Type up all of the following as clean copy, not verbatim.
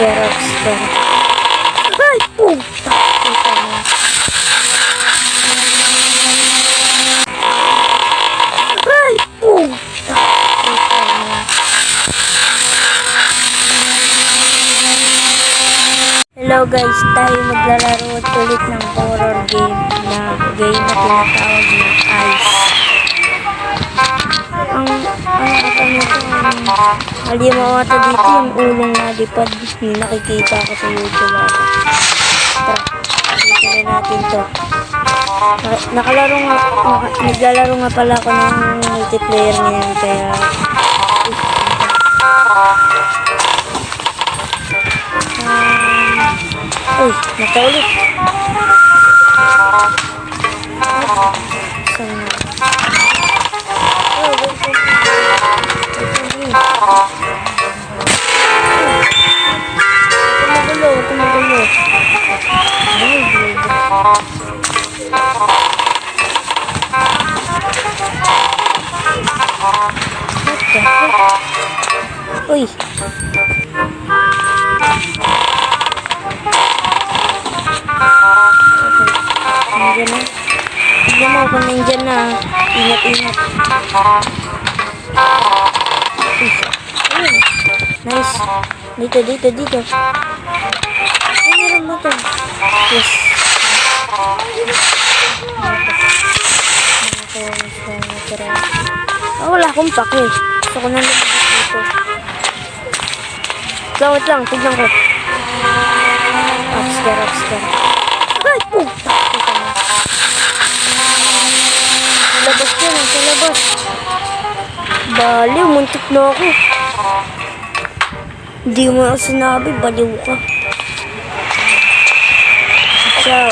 Upster. Ay, puta! Puta na. Ay, puta! Puta na. Hello guys, tayo maglalaro ulit ng horror game na tinatawag ng Ice. Ang halimaw ata dito yung ulong nalipad. Yung nakikita ko sa YouTube ako. Tara, dito na natin to. Naglalaro nga pala ako ng multiplayer ngayon kaya uy, nataulit. Saan na? Tumugulo. Uy. Nandiyan na. Kung nandiyan na. Ingat. Ayun. Nice. Dito. Ay, meron mo to. Yes. Wala akong pake. Gusto ko na lumabas dito. Wait lang. Tignan ko. Upster. Ay, puta. Sa labas. Baliw, muntik na ako. Hindi mo ako sinabi, baliw ka. Ciao.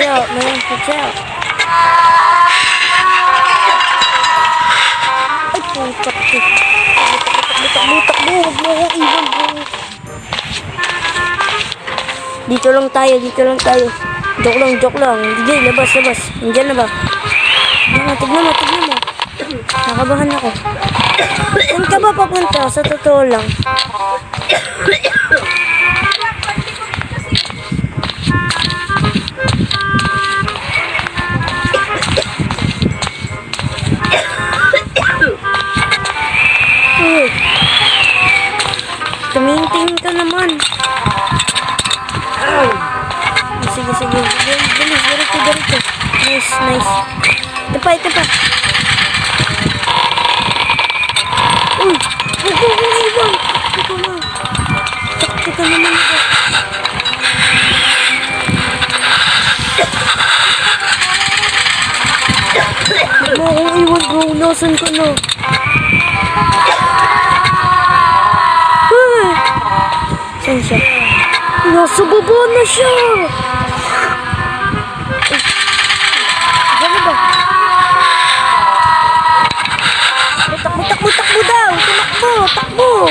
Mayroon pa ciao. Ay, putak ko. Butak mo. Huwag mo akong iwan mo. Dito lang tayo. Joke lang. Hindi, labas. Nandiyan na ba? Tignan mo. Nakabahan ako. Saan ka ba papunta? Sa totoo lang. Tumingin ka naman. Sige. Bilis, dirito. Nice. Ito pa. Uy! Huwag ko iwan! Ito na. Taktika naman ito. Huwag mo akong iwan, bro. Nasaan ka na? Saan siya? Nasa baba na siya! Diyan ba? Takbo daw! Takbo!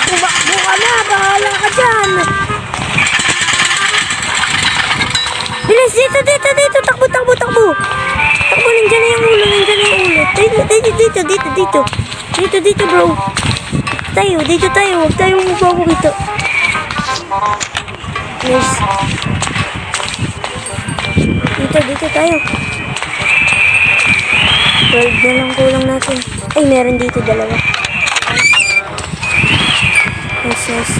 Tumakbo ka na! Bahala ka dyan! Bilis! Dito! Takbo! Takbo! Nandiyan na yung ulo! Dito, bro! Dito tayo! Huwag tayong magbago dito! Yes! Dito tayo! 12 na lang kulang natin. Ay, meron dito dalawa. Nice.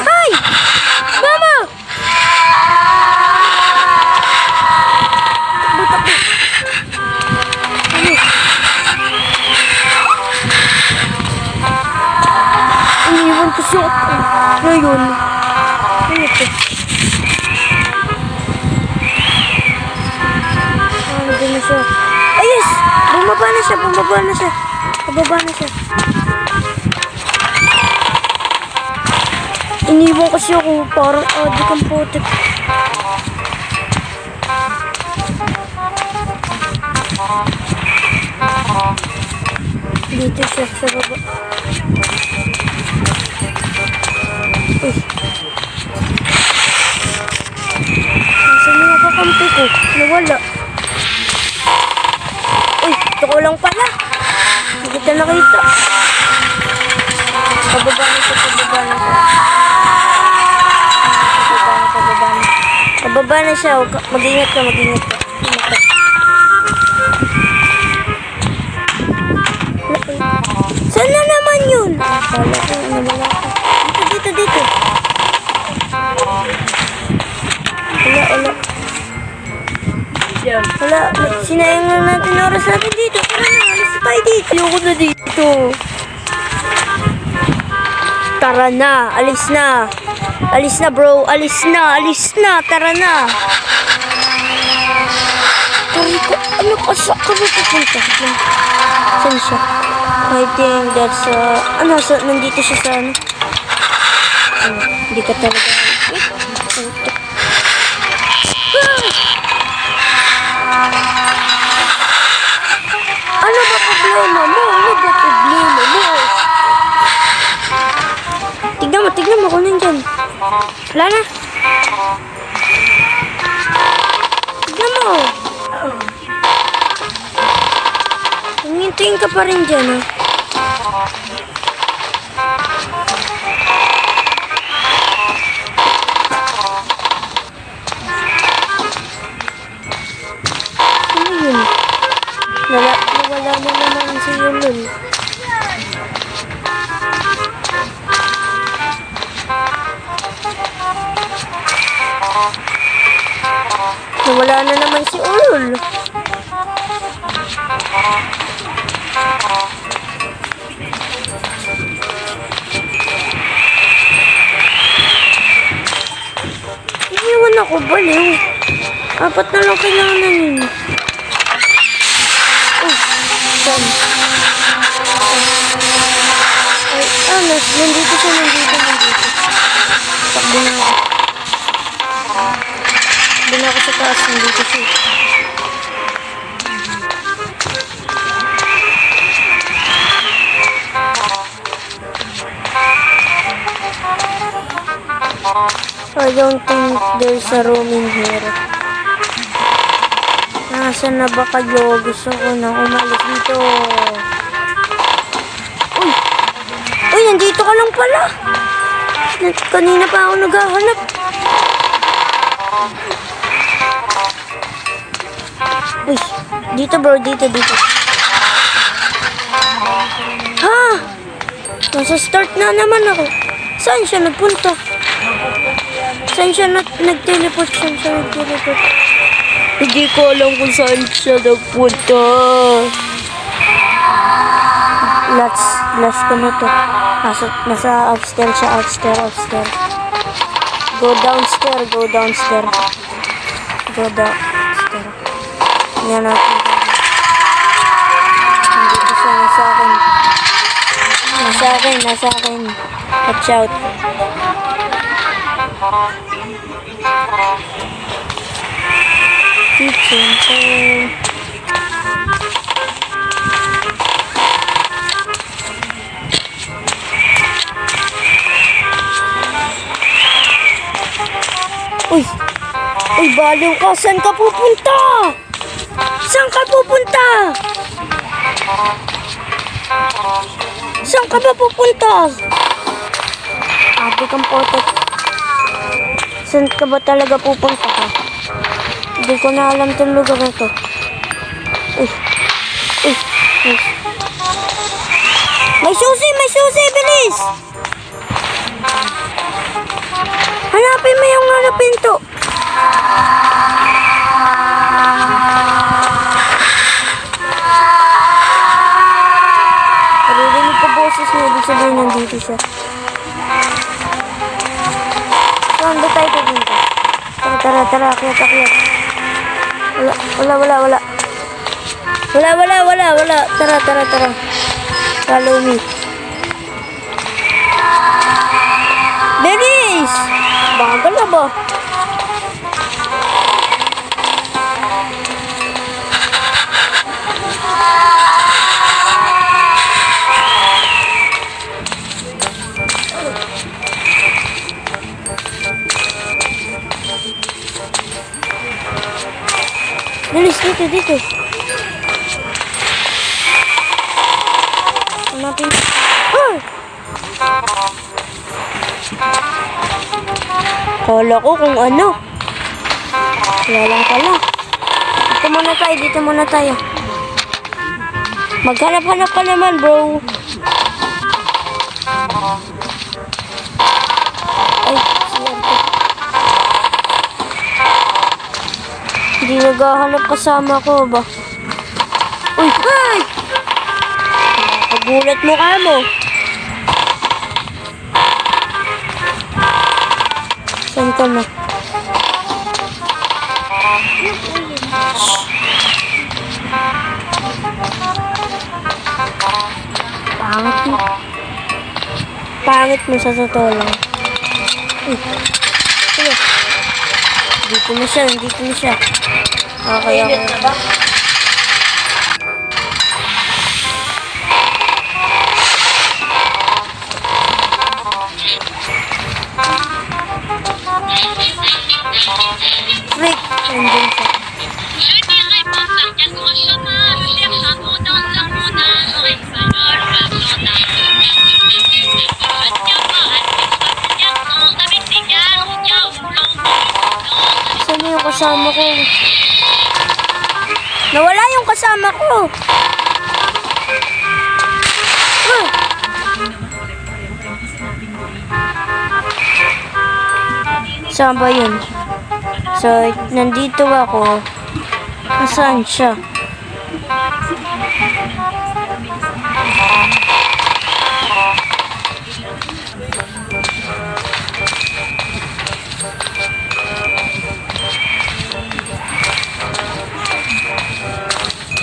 Ay! Mama! Takbo. Iniwan ko siya. Ngayon. Ito. Nandun na siya. Ay, yes! Bumaba na siya. Iniwan kasi ako. Parang adik ang putik. Dito siya sa baba. Uy. Nasaan yung kakampi ko? Nawala. Uy, ito ko lang pala. Hindi kita nakita. Pababa na siya, pababa na siya. Pababa na. Pababa na siya. Mag-ingat ka, mag-ingat ka. Saan na naman yun? Kala ko, nawala ka. Dito. Wala. Sinayang na natin oras natin dito. Tara na, alis na tayo dito. Ayoko na dito. Tara na, alis na. Alis na bro, alis na. Tara na. Tari ko, ano ka sa pupunta? Saan siya? I think that's, nandito siya sa ano. Hindi ka talaga. Ano ba problema mo? Tignan mo kung nandyan. Wala na. Tignan mo. Hintayin ka pa rin dyan, eh. Ano yun? Nawala na naman si Yulun. Nawala na naman si Ulul. Iniwan ako, baliw. 4 na lang kailangan yun. Saan? Ay, nandito siya, nandito. Takbo na ako. Takbo na ako sa taas, nandito siya. I don't think there's a room in here. Nasaan na ba kayo? Gusto ko na umalis dito. Uy, nandito ka lang pala. Kanina pa ako naghahanap. Uy, dito bro, dito. Ha? Nasa start na naman ako. Saan siya nagpunta? Saan siya nag-teleport? Hindi ko alam kung saan siya nagpunta. Last ko na to. Nasa upstairs siya, upstairs. Go downstairs. Yan natin. Nandito siya, nasa akin. Watch out. Kitchen. Uy, baliw ka. Saan ka pupunta? Saan ka ba pupunta? Ate kang potot. Saan ka ba talaga pupunta ka? Hindi ko na alam itong lugar na to. Uy. May susi, bilis! Hanapin mo yung pinto. Naririnig ko boses niya, ibig sabihin nandito siya. Saan ba tayo pupunta? Tara, akyat. Wala. Tara. Follow me. Bilis! Bagal na ba? dito. Hanapin. Ah! Kala ko kung ano. Wala lang pala. Dito muna tayo. Maghanap-hanap ka naman, bro. Ay, swerte. Hindi naghahanap kasama ko ba? Uy! Ay! Nagulat mo ka mo. Saan ka na? Pangit mo. Pangit mo sa totoo lang. Uy. Ano? Dito na siya. Kaya ko. Frick! Nandun siya. Je dirais pas sarcasme en chemin, je cherche un mot dans un monage en espagnol, personnage. Je ne tiens pas à être garçon avec des gars ou bien au blanc. Saan yung kasama ko? Nawala yung kasama ko! Ah! Saan ba yun? So, nandito ako. Nasaan siya?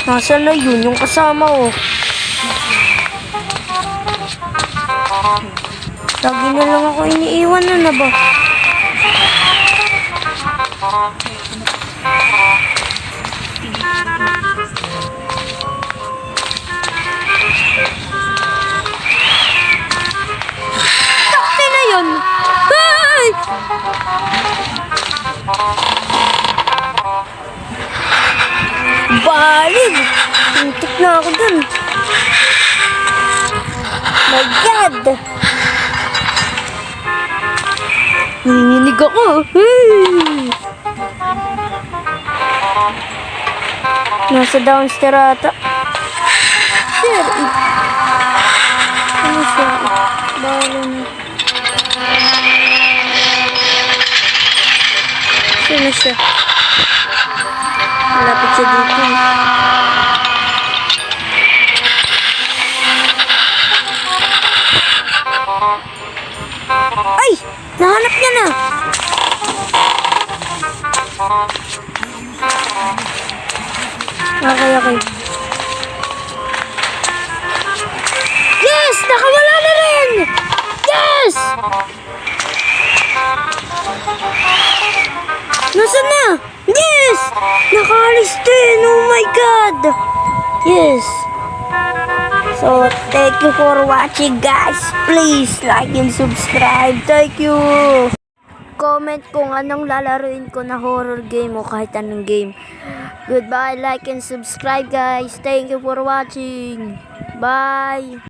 Nasaan na yun? Yung kasama ko. Lagi na lang ako iniiwan na ba? Takti na yun! Ay! Balig! Tintik na ako dun. My God! Nanginginig ako. Hey! Nasa downstairs ata. Sir, ano siya? Bala na. Sino siya? Malapit siya dito. Ay! Nahanap niya na! Okay. Yes! Nakawala na rin! Yes! Nasaan na? Yes! Nakaalis din! Oh my God! Yes! So, thank you for watching, guys. Please like and subscribe. Thank you! Comment kung anong lalaruin ko na horror game o kahit anong game. Goodbye, like and subscribe, guys. Thank you for watching. Bye!